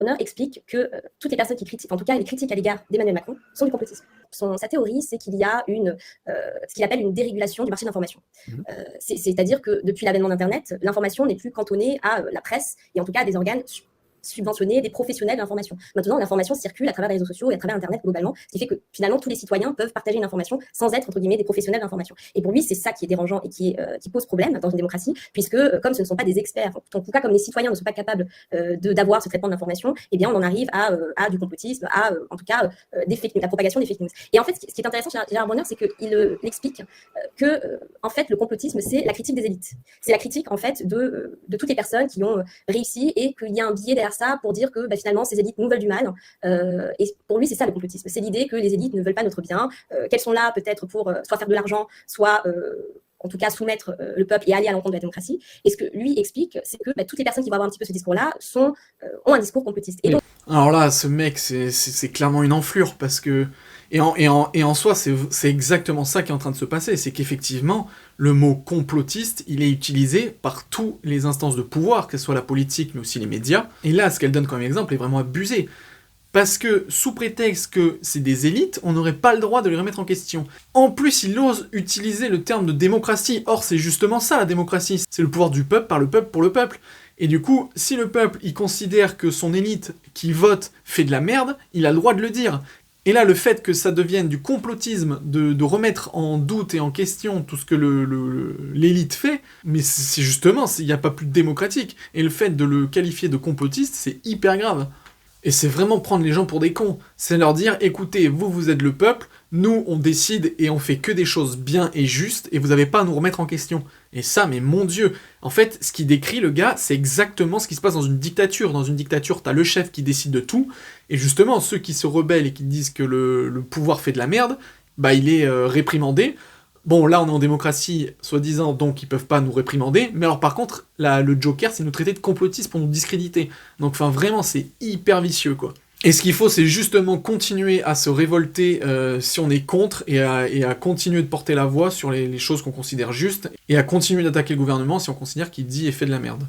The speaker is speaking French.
Horner explique que toutes les personnes qui critiquent, en tout cas les critiques à l'égard d'Emmanuel Macron, sont du complotisme. Sa théorie, c'est qu'il y a ce qu'il appelle une dérégulation du marché de l'information. C'est-à-dire que depuis l'avènement d'Internet, l'information n'est plus cantonnée à la presse et en tout cas à des organes subventionner des professionnels de l'information. Maintenant, l'information circule à travers les réseaux sociaux et à travers Internet globalement, ce qui fait que finalement tous les citoyens peuvent partager une information sans être entre guillemets des professionnels de l'information. Et pour lui, c'est ça qui est dérangeant et qui pose problème dans une démocratie, puisque comme ce ne sont pas des experts, en tout cas comme les citoyens ne sont pas capables d'avoir ce traitement d'information, eh bien on en arrive à du complotisme, en tout cas des fake news, la propagation des fake news. Et en fait, ce qui est intéressant chez Gérard Bronner, c'est qu'il explique que en fait le complotisme c'est la critique des élites, c'est la critique en fait de toutes les personnes qui ont réussi et qu'il y a un biais derrière ça pour dire que finalement ces élites nous veulent du mal. Et pour lui, c'est ça le complotisme. C'est l'idée que les élites ne veulent pas notre bien, qu'elles sont là peut-être pour soit faire de l'argent, soit en tout cas soumettre le peuple et aller à l'encontre de la démocratie. Et ce que lui explique, c'est que toutes les personnes qui vont avoir un petit peu ce discours-là ont un discours complotiste. Et donc, alors là, ce mec, c'est clairement une enflure, parce que... Et en soi, c'est exactement ça qui est en train de se passer, c'est qu'effectivement, le mot complotiste, il est utilisé par tous les instances de pouvoir, que ce soit la politique, mais aussi les médias. Et là, ce qu'elle donne comme exemple est vraiment abusé. Parce que, sous prétexte que c'est des élites, on n'aurait pas le droit de les remettre en question. En plus, il ose utiliser le terme de démocratie. Or, c'est justement ça, la démocratie. C'est le pouvoir du peuple, par le peuple, pour le peuple. Et du coup, si le peuple, il considère que son élite qui vote fait de la merde, il a le droit de le dire. Et là, le fait que ça devienne du complotisme, de remettre en doute et en question tout ce que l'élite fait, mais c'est justement, il n'y a pas plus de démocratique. Et le fait de le qualifier de complotiste, c'est hyper grave. Et c'est vraiment prendre les gens pour des cons. C'est leur dire, écoutez, vous êtes le peuple, nous on décide et on fait que des choses bien et justes, et vous n'avez pas à nous remettre en question. Et ça, mais mon Dieu, en fait, ce qu'il décrit, le gars, c'est exactement ce qui se passe dans une dictature. Dans une dictature, t'as le chef qui décide de tout, et justement, ceux qui se rebellent et qui disent que le pouvoir fait de la merde, il est réprimandé. Bon, là, on est en démocratie, soi-disant, donc ils peuvent pas nous réprimander, mais alors par contre, le Joker, c'est nous traiter de complotistes pour nous discréditer. Donc, vraiment, c'est hyper vicieux, quoi. Et ce qu'il faut, c'est justement continuer à se révolter si on est contre, et à continuer de porter la voix sur les choses qu'on considère justes, et à continuer d'attaquer le gouvernement si on considère qu'il dit et fait de la merde.